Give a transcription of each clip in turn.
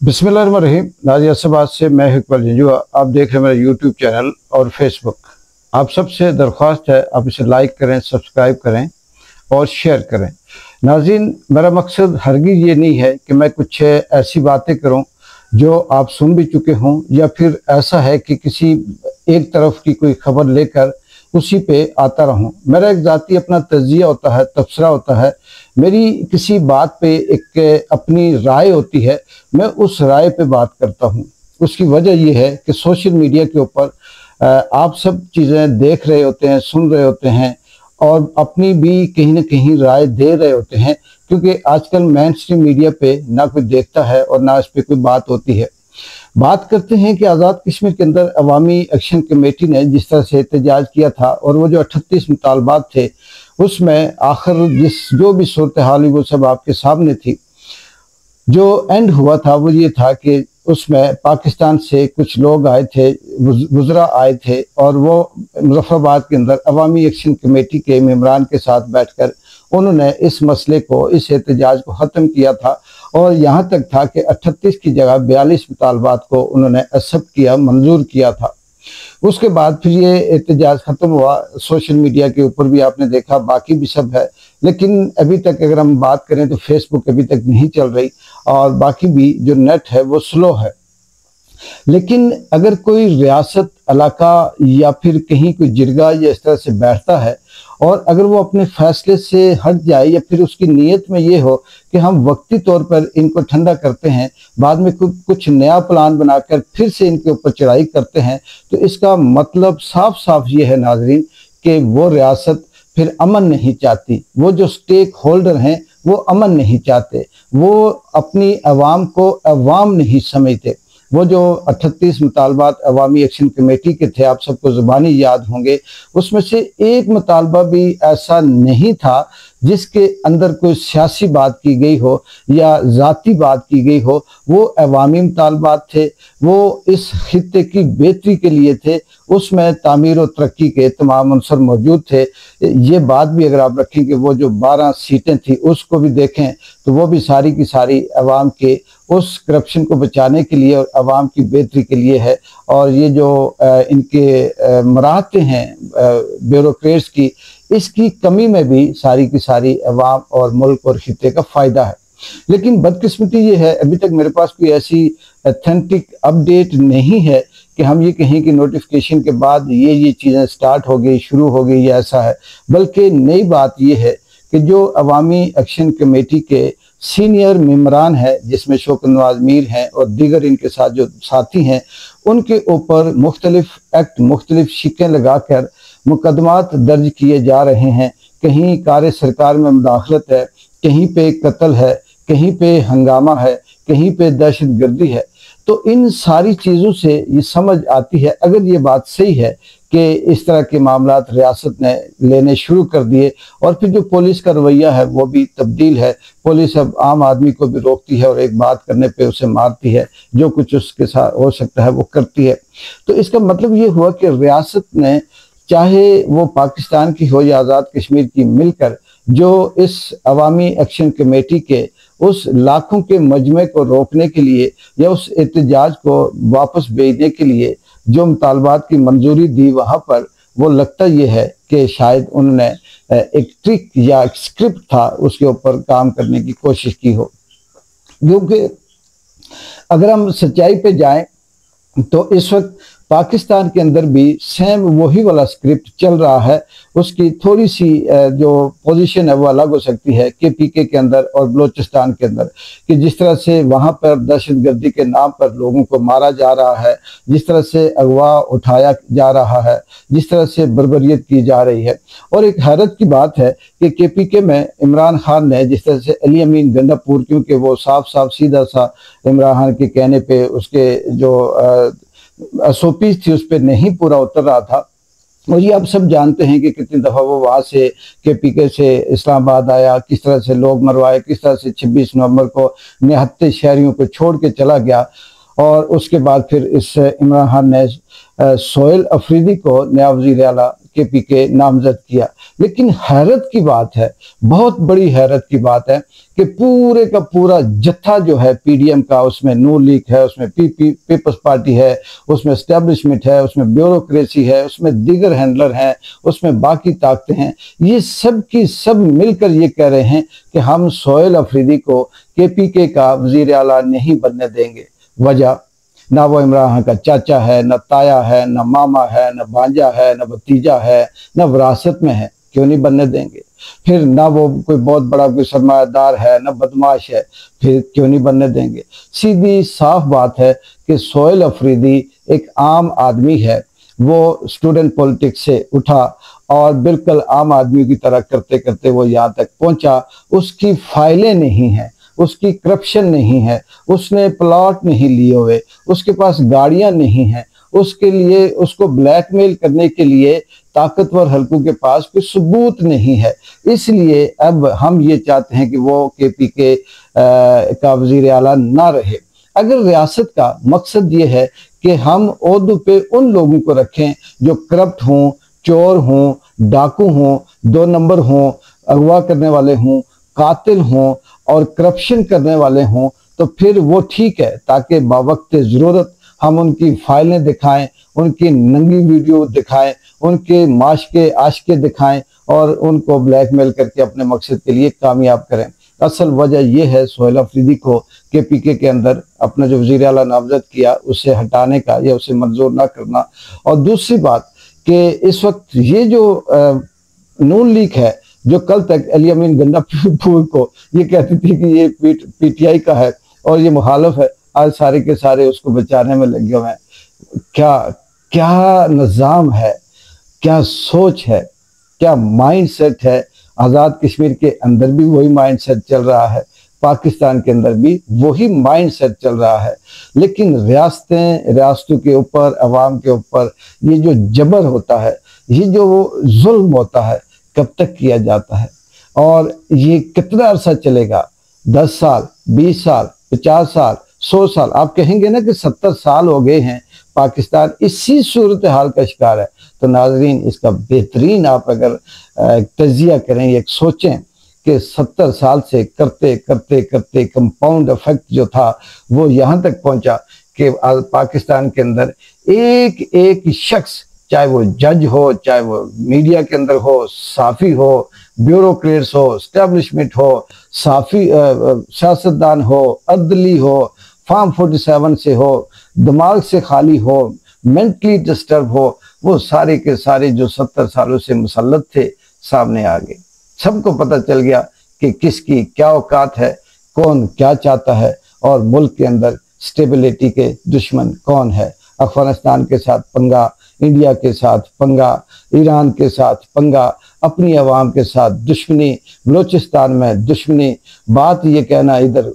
बिस्मिल्लाहिर्रहमानिर्रहीम। नाजियाबाद से मैं इकबाल जंजू, आप देख रहे हैं मेरा यूट्यूब चैनल और फेसबुक। आप सबसे दरख्वास्त है आप इसे लाइक करें, सब्सक्राइब करें और शेयर करें। नाज़रीन, मेरा मकसद हरगिज़ ये नहीं है कि मैं कुछ ऐसी बातें करूं जो आप सुन भी चुके हों, या फिर ऐसा है कि किसी एक तरफ की कोई खबर लेकर उसी पे आता रहूं। मेरा एक ज़ाती अपना तज्जिया होता है, तबसरा होता है। मेरी किसी बात पे एक अपनी राय होती है, मैं उस राय पे बात करता हूँ। उसकी वजह यह है कि सोशल मीडिया के ऊपर आप सब चीज़ें देख रहे होते हैं, सुन रहे होते हैं और अपनी भी कहीं ना कहीं राय दे रहे होते हैं, क्योंकि आजकल मेन स्ट्रीम मीडिया पे ना कोई देखता है और ना इस पर कोई बात होती है। बात करते हैं कि आज़ाद कश्मीर के अंदर अवामी एक्शन कमेटी ने जिस तरह से एहतजाज किया था और वो जो 38 मुतालबात थे उसमें आखिर जो भी सूरत हाल हुई वो सब आपके सामने थी। जो एंड हुआ था वो ये था कि उसमें पाकिस्तान से कुछ लोग आए थे, वुज़रा आए थे, और वो मुजफ्फराबाद के अंदर अवामी एक्शन कमेटी के मेंबरान के साथ बैठकर उन्होंने इस मसले को, इस एहतजाज को ख़त्म किया था। और यहाँ तक था कि 38 की जगह 42 मुतालबात को उन्होंने एक्सेप्ट किया, मंजूर किया था। उसके बाद फिर ये एहतजाज ख़त्म हुआ। सोशल मीडिया के ऊपर भी आपने देखा, बाकी भी सब है, लेकिन अभी तक अगर हम बात करें तो फेसबुक अभी तक नहीं चल रही और बाकी भी जो नेट है वो स्लो है। लेकिन अगर कोई रियासत, इलाका या फिर कहीं कोई जिरगा या इस तरह से बैठता है और अगर वो अपने फैसले से हट जाए या फिर उसकी नीयत में ये हो कि हम वक्ती तौर पर इनको ठंडा करते हैं, बाद में कुछ नया प्लान बनाकर फिर से इनके ऊपर चढ़ाई करते हैं, तो इसका मतलब साफ साफ ये है नाजरीन कि वो रियासत फिर अमन नहीं चाहती। वो जो स्टेक होल्डर हैं वो अमन नहीं चाहते, वो अपनी अवाम को अवाम नहीं समझते। वो जो 38 मुतालबात अवामी एक्शन कमेटी के थे, आप सबको ज़ुबानी याद होंगे, उसमें से एक मुतालबा भी ऐसा नहीं था जिसके अंदर कोई सियासी बात की गई हो या ज़ाती बात की गई हो। वो अवामी मुतालबात थे, वो इस खित्ते की बेहतरी के लिए थे, उसमें तामीर और तरक्की के तमाम अंसर मौजूद थे। ये बात भी अगर आप रखें कि वो जो 12 सीटें थी उसको भी देखें तो वो भी सारी की सारी अवाम के उस करप्शन को बचाने के लिए और अवाम की बेहतरी के लिए है। और ये जो इनके मराहते हैं ब्यूरोक्रेट्स की, इसकी कमी में भी सारी की सारी अवाम और मुल्क और खित्ते का फ़ायदा है। लेकिन बदकिस्मती ये है, अभी तक मेरे पास कोई ऐसी ऑथेंटिक अपडेट नहीं है कि हम ये कहें कि नोटिफिकेशन के बाद ये चीज़ें स्टार्ट हो गई, शुरू हो गई, या ऐसा है। बल्कि नई बात ये है कि जो अवामी एक्शन कमेटी के सीनियर मेंबरान है, जिसमें शौकत नवाज मीर हैं और दीगर इनके साथ जो साथी हैं, उनके ऊपर मुख्तलिफ एक्ट, मुख्तलिफ शिकें लगाकर मुकदमात दर्ज किए जा रहे हैं। कहीं कार्य सरकार में मुदाखलत है, कहीं पे कत्ल है, कहीं पे हंगामा है, कहीं पे दहशत गर्दी है। तो इन सारी चीज़ों से ये समझ आती है, अगर ये बात सही है कि इस तरह के मामलात रियासत ने लेने शुरू कर दिए और फिर जो पुलिस का रवैया है वो भी तब्दील है। पुलिस अब आम आदमी को भी रोकती है और एक बात करने पे उसे मारती है, जो कुछ उसके साथ हो सकता है वो करती है। तो इसका मतलब ये हुआ कि रियासत ने, चाहे वो पाकिस्तान की हो या आज़ाद कश्मीर की, मिलकर जो इस अवामी एक्शन कमेटी के उस लाखों के मजमे को रोकने के लिए या उस एहतजाज को वापस भेजने के लिए जो मुतालबात की मंजूरी दी, वहाँ पर वो लगता ये है कि शायद उन्होंने एक ट्रिक या एक स्क्रिप्ट था उसके ऊपर काम करने की कोशिश की हो। क्योंकि अगर हम सच्चाई पे जाएं तो इस वक्त पाकिस्तान के अंदर भी सेम वही वाला स्क्रिप्ट चल रहा है। उसकी थोड़ी सी जो पोजीशन है वो अलग हो सकती है KPK के अंदर और बलोचिस्तान के अंदर, कि जिस तरह से वहाँ पर दहशतगर्दी के नाम पर लोगों को मारा जा रहा है, जिस तरह से अगवा उठाया जा रहा है, जिस तरह से बर्बरियत की जा रही है। और एक हैरत की बात है कि KPK में इमरान खान ने जिस तरह से अली अमीन गंडापुर, क्योंकि वो साफ साफ सीधा सा इमरान खान के कहने पे उसके जो SOP थी उस पर नहीं पूरा उतर रहा था। और ये आप सब जानते हैं कि कितनी दफ़ा वो वहाँ से KPK से इस्लामाबाद आया, किस तरह से लोग मरवाए, किस तरह से 26 नवंबर को निहत्ते शहरियों को छोड़ के चला गया। और उसके बाद फिर इस इमरान खान ने सोहेल अफरीदी को नया वज़ीर आला KPK नामजद किया। लेकिन हैरत की बात है, बहुत बड़ी हैरत की बात है कि पूरे का पूरा जत्था जो है PDM का, उसमें नून लीग है, उसमें पीपल्स पार्टी है, उसमें एस्टेब्लिशमेंट है, उसमें ब्यूरोक्रेसी है, उसमें दीगर हैंडलर हैं, उसमें बाकी ताकतें हैं, ये सब की सब मिलकर ये कह रहे हैं कि हम सोहेल अफरीदी को KPK का वज़ीर आला नहीं बनने देंगे। वजह, ना वो इमरान खान का चाचा है, न ताया है, न मामा है, न भांजा है, न भतीजा है, न विरासत में है, क्यों नहीं बनने देंगे। फिर ना वो कोई बहुत बड़ा कोई सरमायादार है, न बदमाश है, फिर क्यों नहीं बनने देंगे। सीधी साफ बात है कि सोहेल अफरीदी एक आम आदमी है, वो स्टूडेंट पॉलिटिक्स से उठा और बिल्कुल आम आदमी की तरह करते करते वो यहाँ तक पहुंचा। उसकी फाइलें नहीं हैं, उसकी करप्शन नहीं है, उसने प्लॉट नहीं लिए हुए, उसके पास गाड़ियां नहीं हैं, उसके लिए उसको ब्लैकमेल करने के लिए ताकतवर हलकों के पास कोई सबूत नहीं है। इसलिए अब हम ये चाहते हैं कि वो KPK का वज़ीर आला ना रहे। अगर रियासत का मकसद ये है कि हम ओहदे पे उन लोगों को रखें जो करप्ट हों, चोर हों, डाकू हों, 2 नंबर हों, अगवा करने वाले हों, कातिल हों और करप्शन करने वाले हों, तो फिर वो ठीक है, ताकि बावक्त ज़रूरत हम उनकी फाइलें दिखाएं, उनकी नंगी वीडियो दिखाएं, उनके माश के आशिके दिखाएं और उनको ब्लैकमेल करके अपने मकसद के लिए कामयाब करें। असल वजह यह है सोहेल अफरीदी को KPK के अंदर अपना जो वज़ीर आला नामजद किया उसे हटाने का या उसे मंजूर ना करना। और दूसरी बात कि इस वक्त ये जो नून लीग है, जो कल तक अली अमीन गंडापुर को ये कहती थी कि ये PTI का है और ये मुखालिफ है, आज सारे के सारे उसको बचाने में लगे हुए हैं। क्या क्या निज़ाम है, क्या सोच है, क्या माइंड सेट है। आज़ाद कश्मीर के अंदर भी वही माइंड सेट चल रहा है, पाकिस्तान के अंदर भी वही माइंड सेट चल रहा है। लेकिन रियासतों के ऊपर, अवाम के ऊपर ये जो जबर होता है, ये जो जुल्म होता है, कब तक किया जाता है और ये कितना अरसा चलेगा? 10 साल, 20 साल, 50 साल, 100 साल। आप कहेंगे ना कि 70 साल हो गए हैं, पाकिस्तान इसी सूरत हाल का शिकार है। तो नाजरीन, इसका बेहतरीन आप अगर तजिया करें, एक सोचें कि 70 साल से करते करते करते कंपाउंड इफेक्ट जो था वो यहाँ तक पहुँचा कि पाकिस्तान के अंदर एक एक शख्स, चाहे वो जज हो, चाहे वो मीडिया के अंदर हो, साफ़ी हो, ब्यूरोक्रेट्स हो, एस्टेब्लिशमेंट हो, साफ़ी सियासतदान हो, अदली हो, फार्म 47 से हो, दिमाग से खाली हो, मेंटली डिस्टर्ब हो, वो सारे के सारे जो 70 सालों से मुसल्लत थे सामने आ गए। सबको पता चल गया कि किसकी क्या औकात है, कौन क्या चाहता है और मुल्क के अंदर स्टेबिलिटी के दुश्मन कौन है। अफगानिस्तान के साथ पंगा, इंडिया के साथ पंगा, ईरान के साथ पंगा, अपनी आवाम के साथ दुश्मनी, बलूचिस्तान में दुश्मनी। बात ये कहना इधर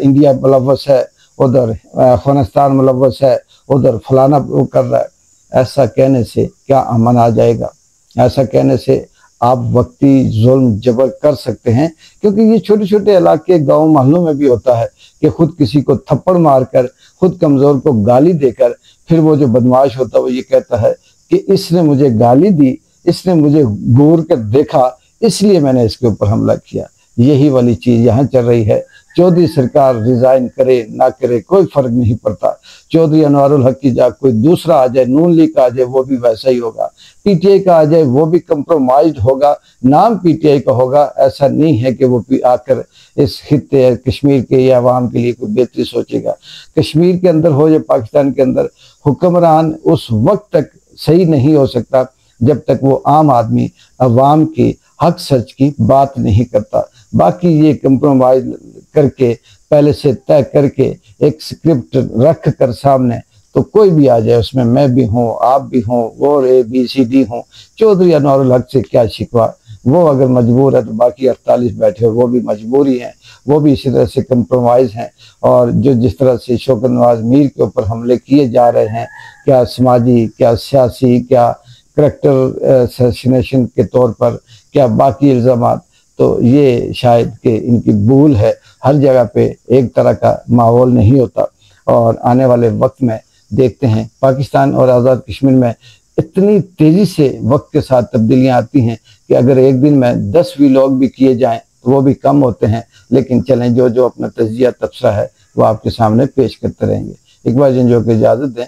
इंडिया मुलव्वस है, उधर अफगानिस्तान मुलव्वस है, उधर फलाना वो कर रहा है। ऐसा कहने से क्या अमन आ जाएगा? ऐसा कहने से आप वक्ती जुल्म जबर कर सकते हैं, क्योंकि ये छोटे छोटे इलाके गांव मोहल्लों में भी होता है कि खुद किसी को थप्पड़ मारकर, खुद कमज़ोर को गाली देकर, फिर वो जो बदमाश होता है वो ये कहता है कि इसने मुझे गाली दी, इसने मुझे घूर कर देखा, इसलिए मैंने इसके ऊपर हमला किया। यही वाली चीज़ यहाँ चल रही है। चौधरी सरकार रिजाइन करे ना करे कोई फर्क नहीं पड़ता। चौधरी अनवारुल हक की जगह कोई दूसरा आ जाए, नून लीग का आ जाए, वो भी वैसा ही होगा। PTI का आ जाए, वो भी कंप्रोमाइज्ड होगा, नाम PTI का होगा। ऐसा नहीं है कि वो आकर इस खित्ते कश्मीर के या अवाम के लिए कोई बेहतरी सोचेगा। कश्मीर के अंदर हो या पाकिस्तान के अंदर, हुक्मरान उस वक्त तक सही नहीं हो सकता जब तक वो आम आदमी अवाम की हक सच की बात नहीं करता। बाकी ये कंप्रोमाइज करके, पहले से तय करके एक स्क्रिप्ट रख कर सामने, तो कोई भी आ जाए उसमें मैं भी हूँ, आप भी हों, वो ABCD हों। चौधरी अनवारुल हक से क्या शिकवा? वो अगर मजबूर है तो बाकी 48 बैठे वो भी मजबूरी हैं, वो भी इसी तरह से कंप्रोमाइज़ हैं। और जो जिस तरह से शौकत नवाज मीर के ऊपर हमले किए जा रहे हैं, क्या समाजी, क्या सियासी, क्या करैक्टर असैसिनेशन के तौर पर, क्या बाकी इल्ज़ामात, तो ये शायद कि इनकी भूल है। हर जगह पे एक तरह का माहौल नहीं होता और आने वाले वक्त में देखते हैं। पाकिस्तान और आज़ाद कश्मीर में इतनी तेज़ी से वक्त के साथ तब्दीलियाँ आती हैं कि अगर एक दिन में 10 व्लॉग भी किए जाएँ तो वो भी कम होते हैं। लेकिन चलें, जो जो अपना तजिया तबसरा है वो आपके सामने पेश करते रहेंगे। इकबाल जंजो को इजाज़त दें।